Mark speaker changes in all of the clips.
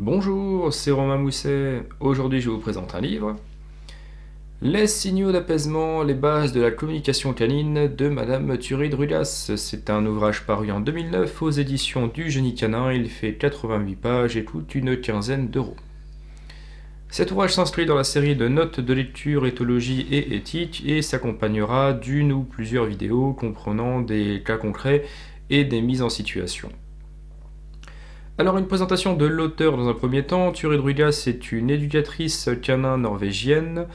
Speaker 1: Bonjour, c'est Romain Mousset. Aujourd'hui, je vous présente un livre. Les signaux d'apaisement, les bases de la communication canine de Madame Thury-Drugas. C'est un ouvrage paru en 2009 aux éditions du Génie Canin. Il fait 88 pages et coûte une quinzaine d'euros. Cet ouvrage s'inscrit dans la série de notes de lecture, éthologie et éthique et s'accompagnera d'une ou plusieurs vidéos comprenant des cas concrets et des mises en situation. Alors une présentation de l'auteur dans un premier temps. Thury-Drugas est une éducatrice canin norvégienne.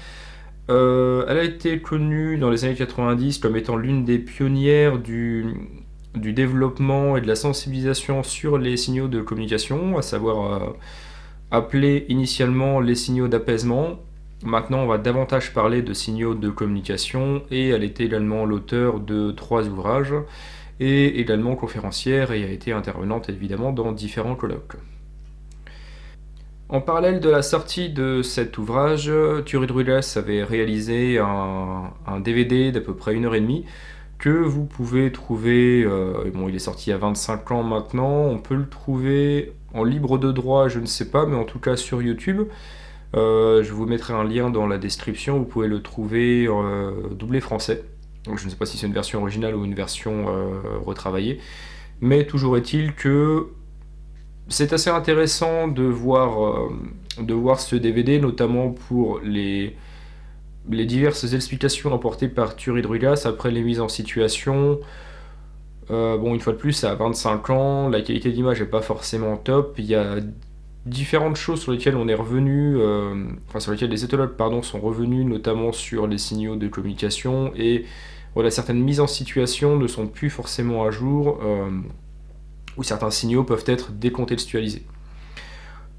Speaker 1: Elle a été connue dans les années 90 comme étant l'une des pionnières du développement et de la sensibilisation sur les signaux de communication, à savoir appelés initialement les signaux d'apaisement. Maintenant, on va davantage parler de signaux de communication et elle était également l'auteur de 3 ouvrages et également conférencière et a été intervenante évidemment dans différents colloques. En parallèle de la sortie de cet ouvrage, Thury-Drugas avait réalisé un DVD d'à peu près 1h30 que vous pouvez trouver, bon il est sorti il y a 25 ans maintenant, on peut le trouver en libre de droit, je ne sais pas, mais en tout cas sur YouTube. Je vous mettrai un lien dans la description, vous pouvez le trouver doublé français. Donc je ne sais pas si c'est une version originale ou une version retravaillée, mais toujours est-il que c'est assez intéressant de voir ce DVD, notamment pour les diverses explications apportées par Thury-Drugas après les mises en situation. Bon, une fois de plus, ça a 25 ans, la qualité d'image n'est pas forcément top. Il y a différentes choses sur lesquelles on est revenu, sur lesquelles les éthologues sont revenus, notamment sur les signaux de communication, et voilà, certaines mises en situation ne sont plus forcément à jour, où certains signaux peuvent être décontextualisés.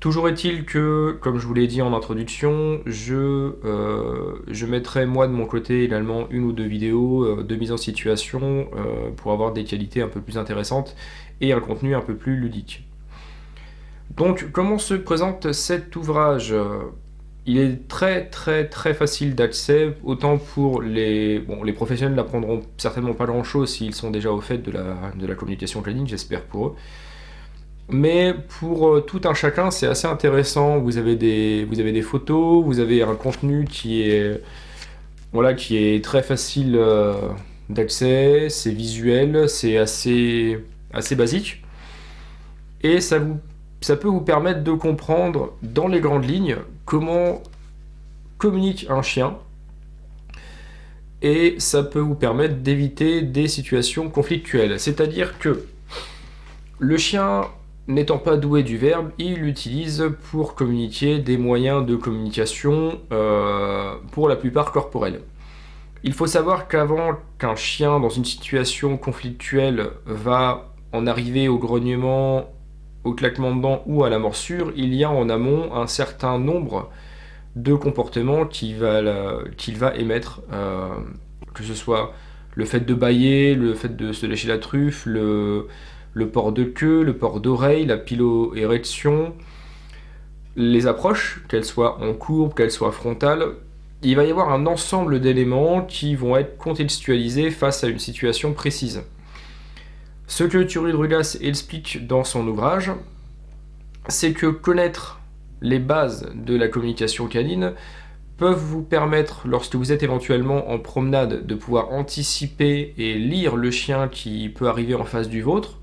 Speaker 1: Toujours est-il que, comme je vous l'ai dit en introduction, je mettrai moi de mon côté également une ou deux vidéos de mise en situation pour avoir des qualités un peu plus intéressantes et un contenu un peu plus ludique. Donc, comment se présente cet ouvrage ? Il est très très très facile d'accès, autant pour les... Bon, les professionnels n'apprendront certainement pas grand-chose s'ils sont déjà au fait de la communication canine, j'espère pour eux. Mais pour tout un chacun, c'est assez intéressant. Vous avez des photos, vous avez un contenu qui est très facile d'accès, c'est visuel, c'est assez basique. Et ça peut vous permettre de comprendre dans les grandes lignes comment communique un chien. Et ça peut vous permettre d'éviter des situations conflictuelles. C'est-à-dire que le chien, n'étant pas doué du verbe, il utilise pour communiquer des moyens de communication pour la plupart corporels. Il faut savoir qu'avant qu'un chien dans une situation conflictuelle va en arriver au grognement, au claquement de dents ou à la morsure, il y a en amont un certain nombre de comportements qu'il va émettre, que ce soit le fait de bâiller, le fait de se lécher la truffe, le port de queue, le port d'oreille, la piloérection, les approches, qu'elles soient en courbe, qu'elles soient frontales. Il va y avoir un ensemble d'éléments qui vont être contextualisés face à une situation précise. Ce que Thury-Drugas explique dans son ouvrage, c'est que connaître les bases de la communication canine peuvent vous permettre, lorsque vous êtes éventuellement en promenade, de pouvoir anticiper et lire le chien qui peut arriver en face du vôtre,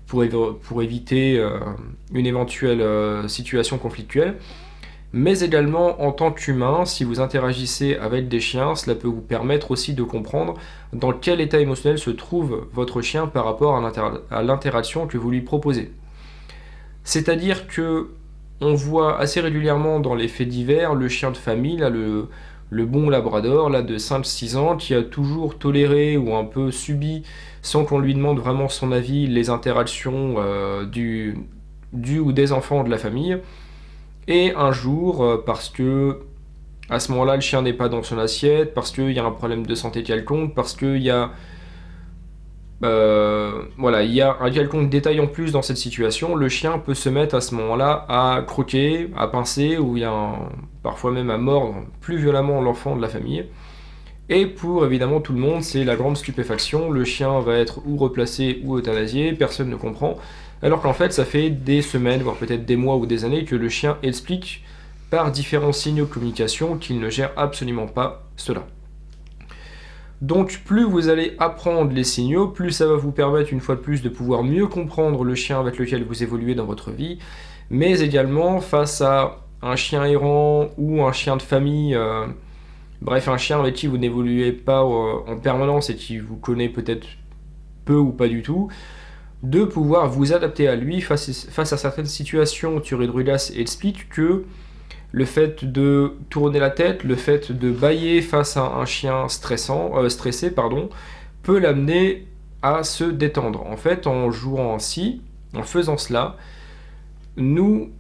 Speaker 1: pour éviter une éventuelle situation conflictuelle. Mais également en tant qu'humain, si vous interagissez avec des chiens, cela peut vous permettre aussi de comprendre dans quel état émotionnel se trouve votre chien par rapport à l'interaction que vous lui proposez. C'est-à-dire que on voit assez régulièrement dans les faits divers le chien de famille, là, le bon labrador là, de 5-6 ans qui a toujours toléré ou un peu subi, sans qu'on lui demande vraiment son avis, les interactions du ou des enfants de la famille. Et un jour, parce que à ce moment-là, le chien n'est pas dans son assiette, parce qu'il y a un problème de santé quelconque, parce qu'il y a il y a un quelconque détail en plus dans cette situation, le chien peut se mettre à ce moment-là à croquer, à pincer, ou parfois même à mordre plus violemment l'enfant de la famille. Et pour évidemment tout le monde, c'est la grande stupéfaction, le chien va être ou replacé ou euthanasié, personne ne comprend, alors qu'en fait ça fait des semaines, voire peut-être des mois ou des années que le chien explique par différents signaux de communication qu'il ne gère absolument pas cela. Donc plus vous allez apprendre les signaux, plus ça va vous permettre une fois de plus de pouvoir mieux comprendre le chien avec lequel vous évoluez dans votre vie, mais également face à un chien errant ou un chien de famille, bref un chien avec qui vous n'évoluez pas en permanence et qui vous connaît peut-être peu ou pas du tout, de pouvoir vous adapter à lui face à certaines situations. Thierry Drudas explique que le fait de tourner la tête, le fait de bâiller face à un chien stressé, peut l'amener à se détendre. En fait, en jouant ainsi, en faisant cela, nous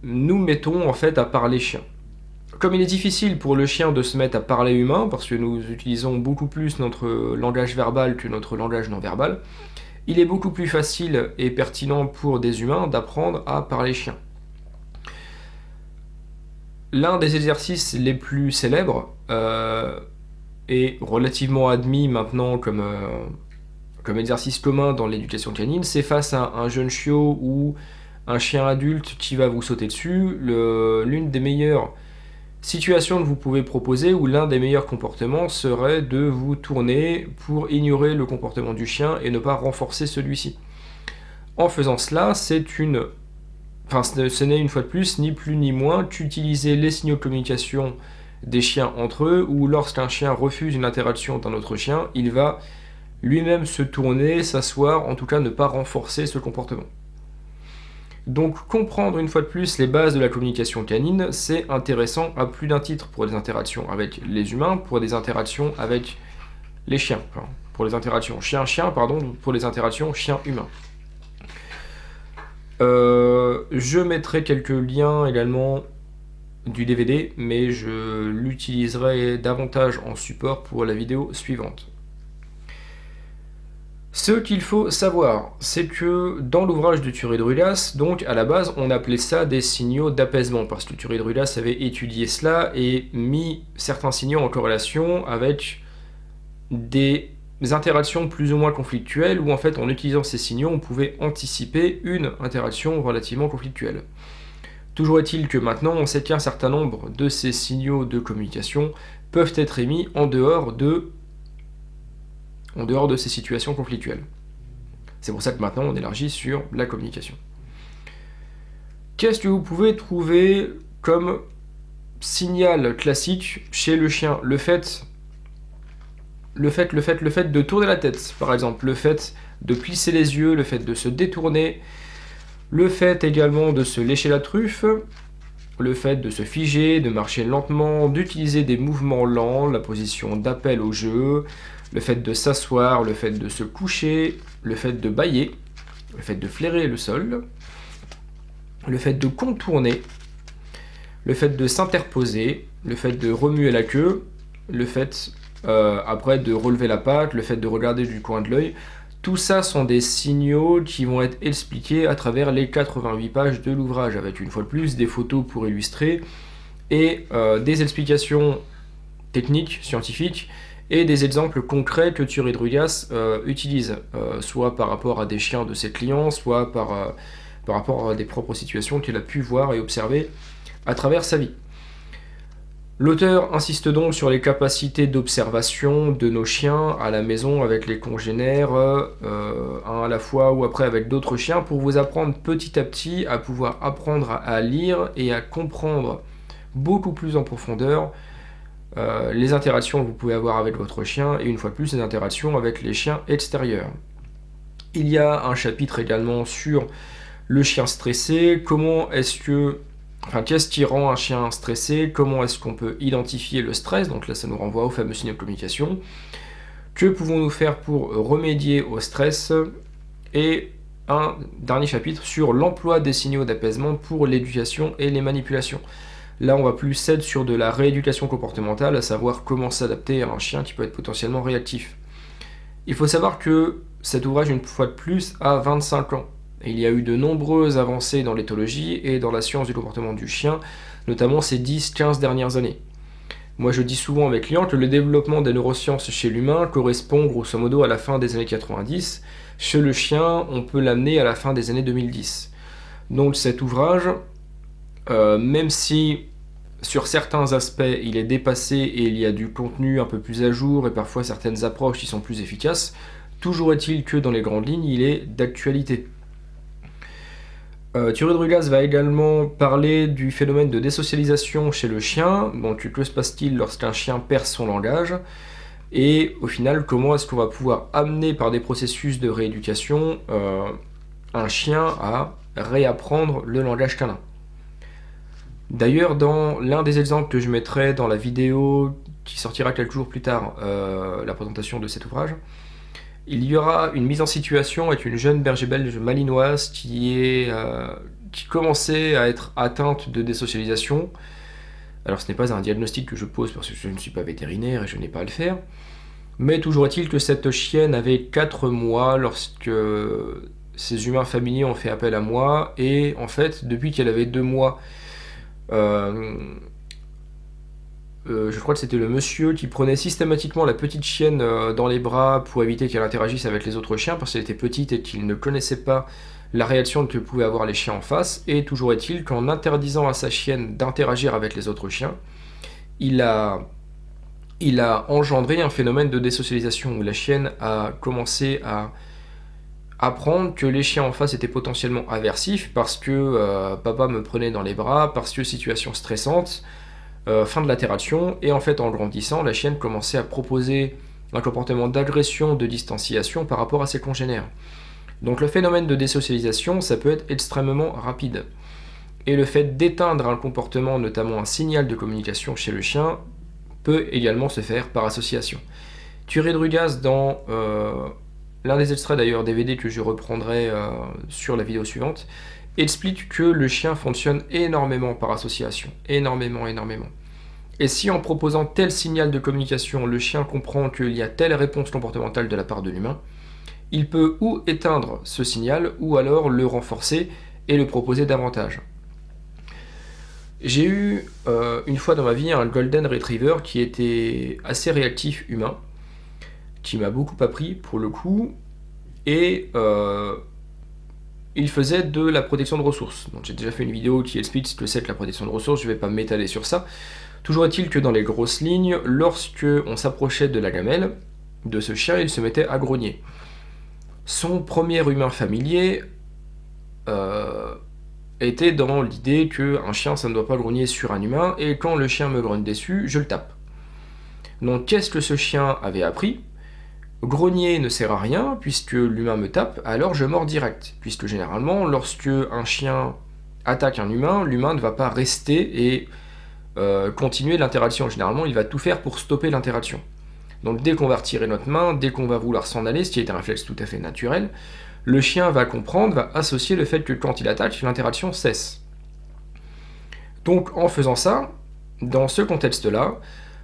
Speaker 1: mettons en fait à parler chien. Comme il est difficile pour le chien de se mettre à parler humain, parce que nous utilisons beaucoup plus notre langage verbal que notre langage non verbal, il est beaucoup plus facile et pertinent pour des humains d'apprendre à parler chien. L'un des exercices les plus célèbres et relativement admis maintenant comme exercice commun dans l'éducation canine, c'est face à un jeune chiot ou un chien adulte qui va vous sauter dessus. L'une des meilleures situations que vous pouvez proposer ou l'un des meilleurs comportements serait de vous tourner pour ignorer le comportement du chien et ne pas renforcer celui-ci. En faisant cela, ce n'est une fois de plus ni plus ni moins qu'utiliser les signaux de communication des chiens entre eux, ou lorsqu'un chien refuse une interaction d'un autre chien, il va lui-même se tourner, s'asseoir, en tout cas ne pas renforcer ce comportement. Donc comprendre une fois de plus les bases de la communication canine, c'est intéressant à plus d'un titre pour des interactions avec les humains, pour des interactions avec les chiens, pour les interactions chien-chien, pour les interactions chien-humain. Je mettrai quelques liens également du DVD, mais je l'utiliserai davantage en support pour la vidéo suivante. Ce qu'il faut savoir, c'est que dans l'ouvrage de Thierry Drudas, donc à la base, on appelait ça des signaux d'apaisement, parce que Thierry Drudas avait étudié cela et mis certains signaux en corrélation avec des interactions plus ou moins conflictuelles, où en fait, en utilisant ces signaux, on pouvait anticiper une interaction relativement conflictuelle. Toujours est-il que maintenant, on sait qu'un certain nombre de ces signaux de communication peuvent être émis en dehors de ces situations conflictuelles. C'est pour ça que maintenant on élargit sur la communication. Qu'est-ce que vous pouvez trouver comme signal classique chez le chien ? Le fait de tourner la tête, par exemple, le fait de plisser les yeux, le fait de se détourner, le fait également de se lécher la truffe, le fait de se figer, de marcher lentement, d'utiliser des mouvements lents, la position d'appel au jeu, le fait de s'asseoir, le fait de se coucher, le fait de bâiller, le fait de flairer le sol, le fait de contourner, le fait de s'interposer, le fait de remuer la queue, le fait après de relever la patte, le fait de regarder du coin de l'œil. Tout ça sont des signaux qui vont être expliqués à travers les 88 pages de l'ouvrage, avec une fois de plus des photos pour illustrer et des explications techniques, scientifiques, et des exemples concrets que Thierry Drudas utilise, soit par rapport à des chiens de ses clients, soit par rapport à des propres situations qu'il a pu voir et observer à travers sa vie. L'auteur insiste donc sur les capacités d'observation de nos chiens à la maison avec les congénères, un à la fois ou après avec d'autres chiens, pour vous apprendre petit à petit à pouvoir apprendre à lire et à comprendre beaucoup plus en profondeur les interactions que vous pouvez avoir avec votre chien, et une fois de plus les interactions avec les chiens extérieurs. Il y a un chapitre également sur le chien stressé, qu'est-ce qui rend un chien stressé, comment est-ce qu'on peut identifier le stress, donc là ça nous renvoie aux fameux signaux de communication, que pouvons-nous faire pour remédier au stress, et un dernier chapitre sur l'emploi des signaux d'apaisement pour l'éducation et les manipulations. Là, on va plus être sur de la rééducation comportementale, à savoir comment s'adapter à un chien qui peut être potentiellement réactif. Il faut savoir que cet ouvrage, une fois de plus, a 25 ans. Et il y a eu de nombreuses avancées dans l'éthologie et dans la science du comportement du chien, notamment ces 10-15 dernières années. Moi, je dis souvent à mes clients que le développement des neurosciences chez l'humain correspond grosso modo à la fin des années 90, Chez le chien, on peut l'amener à la fin des années 2010. Donc cet ouvrage, même si sur certains aspects il est dépassé et il y a du contenu un peu plus à jour et parfois certaines approches qui sont plus efficaces, toujours est-il que dans les grandes lignes, il est d'actualité. Thierry Drugas va également parler du phénomène de désocialisation chez le chien, donc que se passe-t-il lorsqu'un chien perd son langage, et au final comment est-ce qu'on va pouvoir amener par des processus de rééducation un chien à réapprendre le langage canin. D'ailleurs, dans l'un des exemples que je mettrai dans la vidéo qui sortira quelques jours plus tard, la présentation de cet ouvrage, il y aura une mise en situation avec une jeune berger belge malinoise qui commençait à être atteinte de désocialisation. Alors ce n'est pas un diagnostic que je pose parce que je ne suis pas vétérinaire et je n'ai pas à le faire, mais toujours est-il que cette chienne avait 4 mois lorsque ses humains familiers ont fait appel à moi, et en fait depuis qu'elle avait 2 mois, je crois que c'était le monsieur qui prenait systématiquement la petite chienne dans les bras pour éviter qu'elle interagisse avec les autres chiens parce qu'elle était petite et qu'il ne connaissait pas la réaction que pouvaient avoir les chiens en face. Et toujours est-il qu'en interdisant à sa chienne d'interagir avec les autres chiens, il a engendré un phénomène de désocialisation où la chienne a commencé à apprendre que les chiens en face étaient potentiellement aversifs parce que papa me prenait dans les bras, parce que situation stressante, fin de l'interaction, et en fait en grandissant, la chienne commençait à proposer un comportement d'agression, de distanciation par rapport à ses congénères. Donc le phénomène de désocialisation, ça peut être extrêmement rapide. Et le fait d'éteindre un comportement, notamment un signal de communication chez le chien, peut également se faire par association. Thierry Drugas, dans l'un des extraits d'ailleurs DVD que je reprendrai sur la vidéo suivante, explique que le chien fonctionne énormément par association, énormément. Et si en proposant tel signal de communication, le chien comprend qu'il y a telle réponse comportementale de la part de l'humain, il peut ou éteindre ce signal, ou alors le renforcer et le proposer davantage. J'ai eu une fois dans ma vie un Golden Retriever qui était assez réactif humain, qui m'a beaucoup appris pour le coup, et il faisait de la protection de ressources. Donc j'ai déjà fait une vidéo qui explique ce que c'est que la protection de ressources, je ne vais pas m'étaler sur ça. Toujours est-il que dans les grosses lignes, lorsque on s'approchait de la gamelle de ce chien, il se mettait à grogner. Son premier humain familier était dans l'idée qu'un chien ça ne doit pas grogner sur un humain, et quand le chien me grogne dessus, je le tape. Donc qu'est-ce que ce chien avait appris ? Grogner ne sert à rien, puisque l'humain me tape, alors je mords direct. Puisque généralement, lorsque un chien attaque un humain, l'humain ne va pas rester et continuer l'interaction. Généralement, il va tout faire pour stopper l'interaction. Donc dès qu'on va retirer notre main, dès qu'on va vouloir s'en aller, ce qui est un réflexe tout à fait naturel, le chien va comprendre, va associer le fait que quand il attaque, l'interaction cesse. Donc en faisant ça, dans ce contexte-là,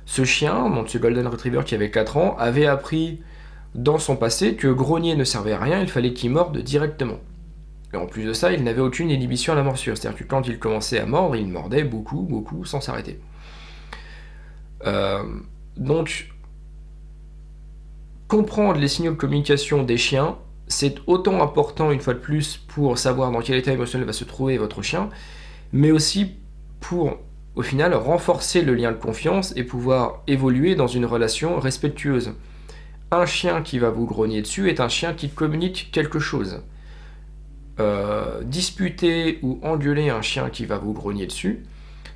Speaker 1: ce chien, donc ce Golden Retriever qui avait 4 ans, avait appris dans son passé que grogner ne servait à rien, il fallait qu'il morde directement. Et en plus de ça, il n'avait aucune inhibition à la morsure, c'est-à-dire que quand il commençait à mordre, il mordait beaucoup, sans s'arrêter. Donc, comprendre les signaux de communication des chiens, c'est autant important une fois de plus pour savoir dans quel état émotionnel va se trouver votre chien, mais aussi pour, au final, renforcer le lien de confiance et pouvoir évoluer dans une relation respectueuse. Un chien qui va vous grogner dessus est un chien qui communique quelque chose. Disputer ou engueuler un chien qui va vous grogner dessus,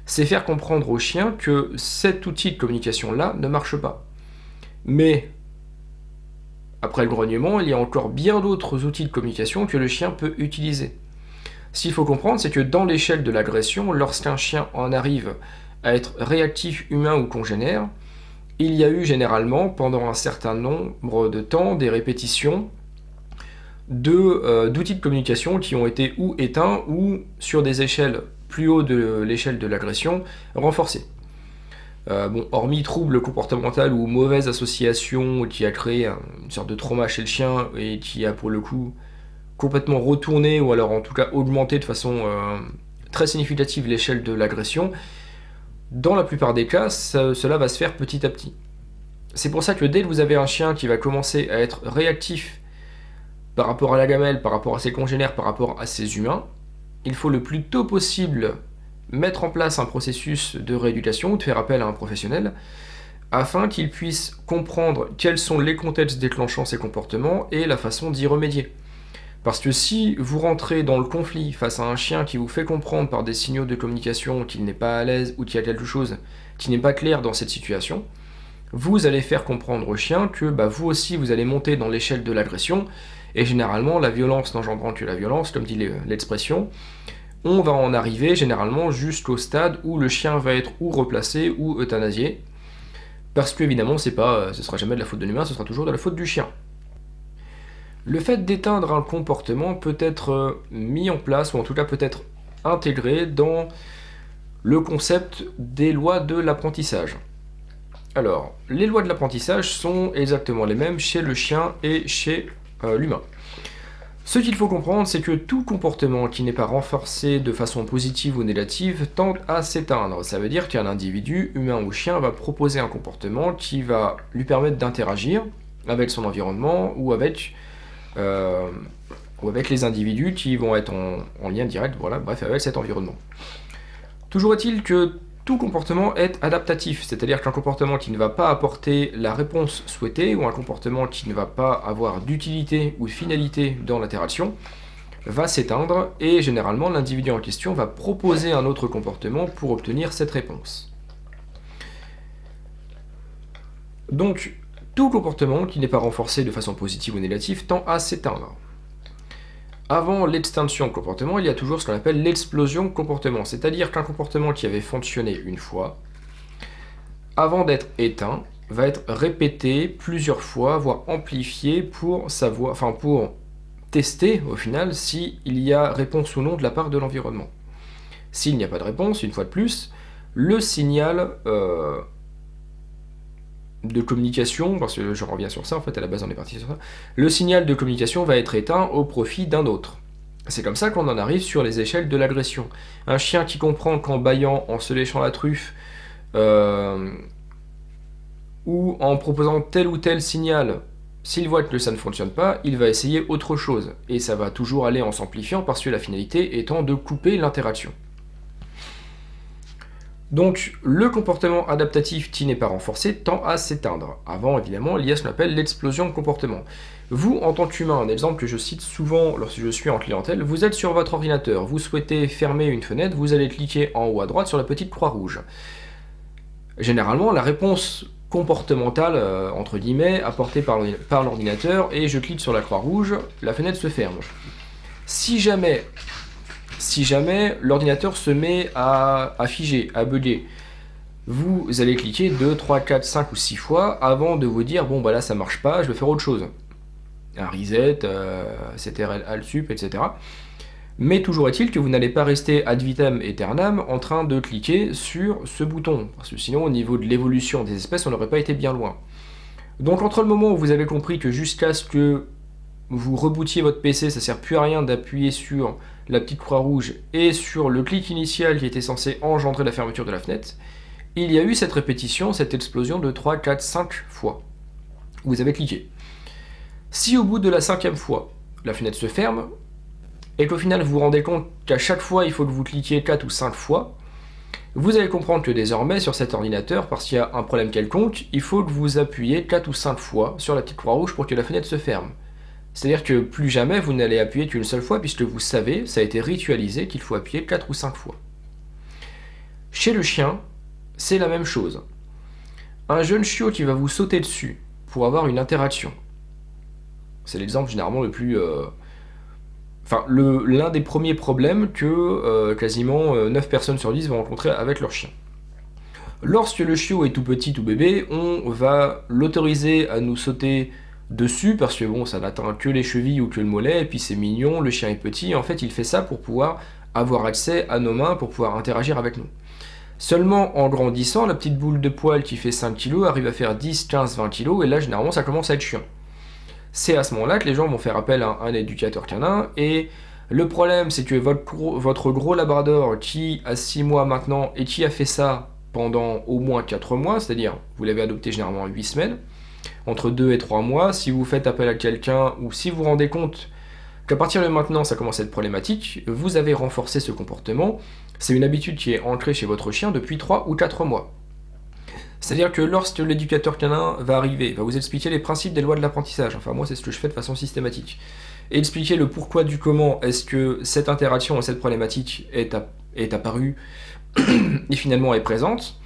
Speaker 1: c'est faire comprendre au chien que cet outil de communication-là ne marche pas. Mais, après le grognement, il y a encore bien d'autres outils de communication que le chien peut utiliser. Ce qu'il faut comprendre, c'est que dans l'échelle de l'agression, lorsqu'un chien en arrive à être réactif, humain ou congénère, il y a eu généralement, pendant un certain nombre de temps, des répétitions d'outils de communication qui ont été ou éteints ou, sur des échelles plus haut de l'échelle de l'agression, renforcés. Hormis trouble comportemental ou mauvaise association qui a créé une sorte de trauma chez le chien et qui a pour le coup complètement retourné ou alors en tout cas augmenté de façon très significative l'échelle de l'agression, dans la plupart des cas, cela va se faire petit à petit. C'est pour ça que dès que vous avez un chien qui va commencer à être réactif par rapport à la gamelle, par rapport à ses congénères, par rapport à ses humains, il faut le plus tôt possible mettre en place un processus de rééducation ou de faire appel à un professionnel afin qu'il puisse comprendre quels sont les contextes déclenchant ces comportements et la façon d'y remédier. Parce que si vous rentrez dans le conflit face à un chien qui vous fait comprendre par des signaux de communication qu'il n'est pas à l'aise ou qu'il y a quelque chose qui n'est pas clair dans cette situation, vous allez faire comprendre au chien que vous aussi vous allez monter dans l'échelle de l'agression, et généralement la violence n'engendrant que la violence, comme dit l'expression, on va en arriver généralement jusqu'au stade où le chien va être ou replacé ou euthanasié, parce qu'évidemment ce sera jamais de la faute de l'humain, ce sera toujours de la faute du chien. Le fait d'éteindre un comportement peut être mis en place, ou en tout cas peut être intégré dans le concept des lois de l'apprentissage. Alors, les lois de l'apprentissage sont exactement les mêmes chez le chien et chez l'humain. Ce qu'il faut comprendre, c'est que tout comportement qui n'est pas renforcé de façon positive ou négative tend à s'éteindre. Ça veut dire qu'un individu, humain ou chien, va proposer un comportement qui va lui permettre d'interagir avec son environnement ou avec les individus qui vont être en lien direct, avec cet environnement. Toujours est-il que tout comportement est adaptatif, c'est-à-dire qu'un comportement qui ne va pas apporter la réponse souhaitée ou un comportement qui ne va pas avoir d'utilité ou de finalité dans l'interaction va s'éteindre et généralement l'individu en question va proposer un autre comportement pour obtenir cette réponse. Donc, tout comportement qui n'est pas renforcé de façon positive ou négative tend à s'éteindre. Avant l'extinction de comportement, il y a toujours ce qu'on appelle l'explosion de comportement, c'est-à-dire qu'un comportement qui avait fonctionné une fois, avant d'être éteint, va être répété plusieurs fois, voire amplifié pour tester au final s'il y a réponse ou non de la part de l'environnement. S'il n'y a pas de réponse, une fois de plus, le signal de communication, parce que je reviens sur ça, en fait à la base on est parti sur ça, le signal de communication va être éteint au profit d'un autre. C'est comme ça qu'on en arrive sur les échelles de l'agression. Un chien qui comprend qu'en bâillant, en se léchant la truffe, ou en proposant tel ou tel signal, s'il voit que ça ne fonctionne pas, il va essayer autre chose. Et ça va toujours aller en s'amplifiant parce que la finalité étant de couper l'interaction. Donc, le comportement adaptatif qui n'est pas renforcé tend à s'éteindre. Avant, évidemment, il y a ce qu'on appelle l'explosion de comportement. Vous, en tant qu'humain, un exemple que je cite souvent lorsque je suis en clientèle, vous êtes sur votre ordinateur, vous souhaitez fermer une fenêtre, vous allez cliquer en haut à droite sur la petite croix rouge. Généralement, la réponse comportementale, entre guillemets, apportée par l'ordinateur, et je clique sur la croix rouge, la fenêtre se ferme. Si jamais l'ordinateur se met à figer, à bugger, vous allez cliquer 2, 3, 4, 5 ou 6 fois avant de vous dire bon là ça marche pas, je vais faire autre chose. Un reset, CTRL Alt Sup, etc. Mais toujours est-il que vous n'allez pas rester ad vitam aeternam en train de cliquer sur ce bouton, parce que sinon au niveau de l'évolution des espèces on n'aurait pas été bien loin. Donc entre le moment où vous avez compris que jusqu'à ce que vous rebootiez votre PC, ça sert plus à rien d'appuyer sur la petite croix rouge et sur le clic initial qui était censé engendrer la fermeture de la fenêtre, il y a eu cette répétition, cette explosion de 3, 4, 5 fois. Vous avez cliqué. Si au bout de la 5e fois, la fenêtre se ferme, et qu'au final vous vous rendez compte qu'à chaque fois il faut que vous cliquiez 4 ou 5 fois, vous allez comprendre que désormais sur cet ordinateur, parce qu'il y a un problème quelconque, il faut que vous appuyez 4 ou 5 fois sur la petite croix rouge pour que la fenêtre se ferme. C'est-à-dire que plus jamais vous n'allez appuyer qu'une seule fois, puisque vous savez, ça a été ritualisé qu'il faut appuyer 4 ou 5 fois. Chez le chien, c'est la même chose. Un jeune chiot qui va vous sauter dessus pour avoir une interaction, c'est l'exemple généralement le plus... l'un des premiers problèmes que quasiment 9 personnes sur 10 vont rencontrer avec leur chien. Lorsque le chiot est tout petit, tout bébé, on va l'autoriser à nous sauter dessus parce que ça n'atteint que les chevilles ou que le mollet et puis c'est mignon, le chien est petit, en fait il fait ça pour pouvoir avoir accès à nos mains, pour pouvoir interagir avec nous. Seulement en grandissant, la petite boule de poil qui fait 5 kg arrive à faire 10, 15, 20 kg et là généralement ça commence à être chiant. C'est à ce moment-là que les gens vont faire appel à un éducateur canin et le problème c'est que votre gros labrador qui a 6 mois maintenant et qui a fait ça pendant au moins 4 mois, c'est-à-dire vous l'avez adopté généralement en 8 semaines, entre 2 et 3 mois, si vous faites appel à quelqu'un ou si vous vous rendez compte qu'à partir de maintenant ça commence à être problématique, vous avez renforcé ce comportement, c'est une habitude qui est ancrée chez votre chien depuis 3 ou 4 mois. C'est-à-dire que lorsque l'éducateur canin va arriver, va vous expliquer les principes des lois de l'apprentissage, enfin moi c'est ce que je fais de façon systématique, et expliquer le pourquoi du comment est-ce que cette interaction et cette problématique est apparue et finalement est présente,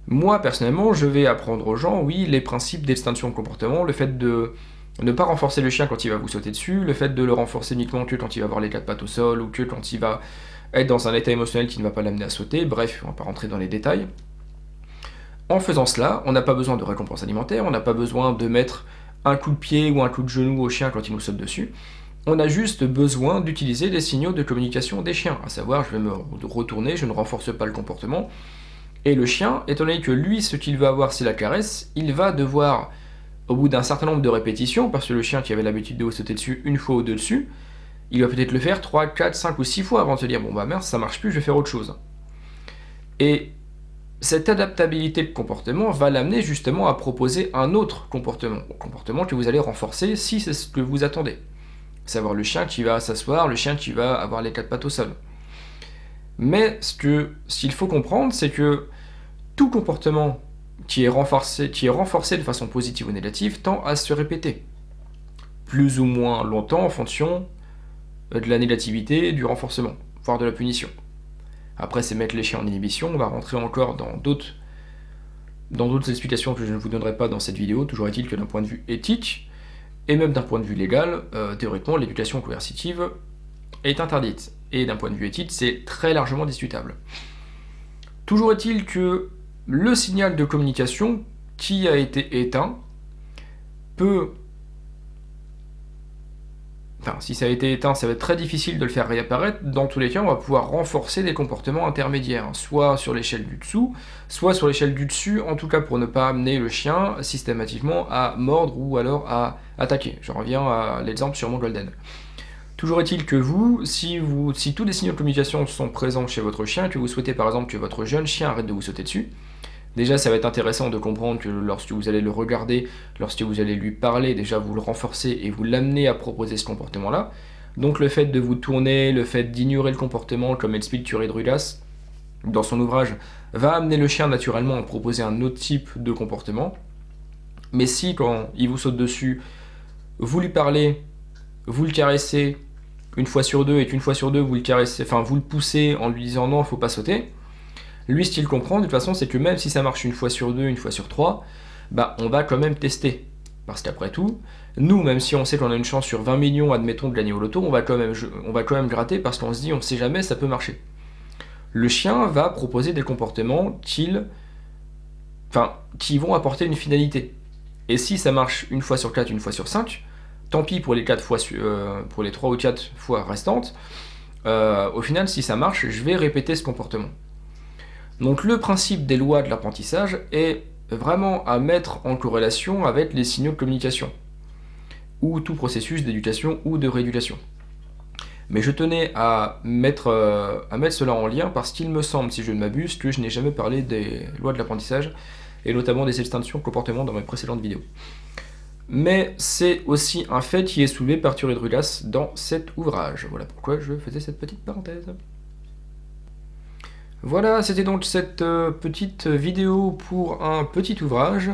Speaker 1: moi personnellement je vais apprendre aux gens, oui, les principes d'extinction de comportement, le fait de ne pas renforcer le chien quand il va vous sauter dessus, le fait de le renforcer uniquement que quand il va avoir les quatre pattes au sol ou que quand il va être dans un état émotionnel qui ne va pas l'amener à sauter, bref, on va pas rentrer dans les détails. En faisant cela, on n'a pas besoin de récompense alimentaire, on n'a pas besoin de mettre un coup de pied ou un coup de genou au chien quand il nous saute dessus. On a juste besoin d'utiliser les signaux de communication des chiens, à savoir je vais me retourner, je ne renforce pas le comportement. Et le chien, étant donné que lui, ce qu'il va avoir, c'est la caresse, il va devoir, au bout d'un certain nombre de répétitions, parce que le chien qui avait l'habitude de vous sauter dessus une fois ou deux dessus, il va peut-être le faire 3, 4, 5 ou 6 fois avant de se dire bon bah merde, ça marche plus, je vais faire autre chose. Et cette adaptabilité de comportement va l'amener justement à proposer un autre comportement que vous allez renforcer si c'est ce que vous attendez. Savoir le chien qui va s'asseoir, le chien qui va avoir les quatre pattes au sol. Mais ce qu'il faut comprendre, c'est que tout comportement qui est renforcé de façon positive ou négative tend à se répéter. Plus ou moins longtemps en fonction de la négativité, du renforcement, voire de la punition. Après, c'est mettre les chiens en inhibition, on va rentrer encore dans d'autres explications que je ne vous donnerai pas dans cette vidéo. Toujours est-il que d'un point de vue éthique, et même d'un point de vue légal, théoriquement, l'éducation coercitive est interdite. Et d'un point de vue éthique, c'est très largement discutable. Toujours est-il que le signal de communication qui a été éteint peut... Enfin, si ça a été éteint, ça va être très difficile de le faire réapparaître. Dans tous les cas, on va pouvoir renforcer des comportements intermédiaires, soit sur l'échelle du dessous, soit sur l'échelle du dessus, en tout cas pour ne pas amener le chien systématiquement à mordre ou alors à attaquer. Je reviens à l'exemple sur mon Golden. Toujours est-il que si tous les signaux de communication sont présents chez votre chien, que vous souhaitez par exemple que votre jeune chien arrête de vous sauter dessus, déjà ça va être intéressant de comprendre que lorsque vous allez le regarder, lorsque vous allez lui parler, déjà vous le renforcez et vous l'amenez à proposer ce comportement-là. Donc le fait de vous tourner, le fait d'ignorer le comportement, comme explique Thierry Drugas dans son ouvrage, va amener le chien naturellement à proposer un autre type de comportement. Mais si quand il vous saute dessus, vous lui parlez, vous le caressez une fois sur deux, et qu'une fois sur deux vous le caressez, enfin vous le poussez en lui disant non, faut pas sauter, lui ce qu'il comprend de toute façon c'est que même si ça marche une fois sur deux, une fois sur trois, bah on va quand même tester. Parce qu'après tout, nous, même si on sait qu'on a une chance sur 20 millions, admettons, de gagner au loto, on va quand même gratter parce qu'on se dit on sait jamais, ça peut marcher. Le chien va proposer des comportements qui vont apporter une finalité. Et si ça marche une fois sur 4, une fois sur 5, tant pis pour les 3 ou 4 fois restantes, au final, si ça marche, je vais répéter ce comportement. Donc le principe des lois de l'apprentissage est vraiment à mettre en corrélation avec les signaux de communication, ou tout processus d'éducation ou de rééducation. Mais je tenais à mettre cela en lien parce qu'il me semble, si je ne m'abuse, que je n'ai jamais parlé des lois de l'apprentissage, et notamment des extinctions de comportement dans mes précédentes vidéos. Mais c'est aussi un fait qui est soulevé par Thierry Drugas dans cet ouvrage. Voilà pourquoi je faisais cette petite parenthèse. Voilà, c'était donc cette petite vidéo pour un petit ouvrage.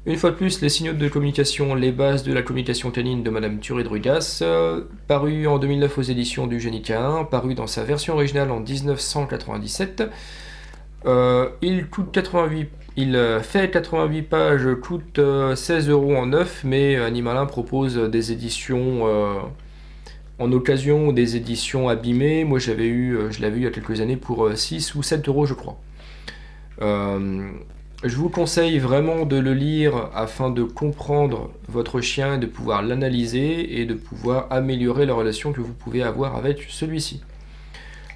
Speaker 1: Une fois de plus, les signaux de communication, les bases de la communication canine de Madame Thierry Drugas, paru en 2009 aux éditions du Génie Canin, paru dans sa version originale en 1997. Il fait 88 pages, coûte 16 € en neuf, mais Animalin propose des éditions en occasion, des éditions abîmées. Moi je l'avais eu il y a quelques années pour 6 ou 7 € je crois. Je vous conseille vraiment de le lire afin de comprendre votre chien, de pouvoir l'analyser et de pouvoir améliorer la relation que vous pouvez avoir avec celui-ci.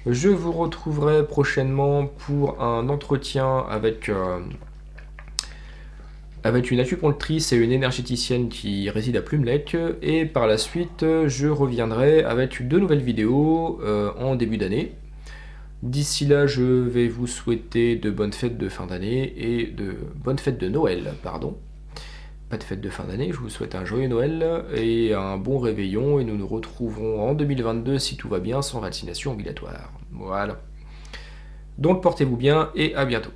Speaker 1: Je vous retrouverai prochainement pour un entretien avec une acupunctrice et une énergéticienne qui réside à Plumelec, et par la suite je reviendrai avec 2 nouvelles vidéos en début d'année. D'ici là, je vais vous souhaiter de bonnes fêtes de fin d'année et de bonnes fêtes de Noël, pardon. pas de fête de fin d'année, je vous souhaite un joyeux Noël et un bon réveillon, et nous nous retrouverons en 2022 si tout va bien, sans vaccination obligatoire. Voilà. Donc portez-vous bien et à bientôt.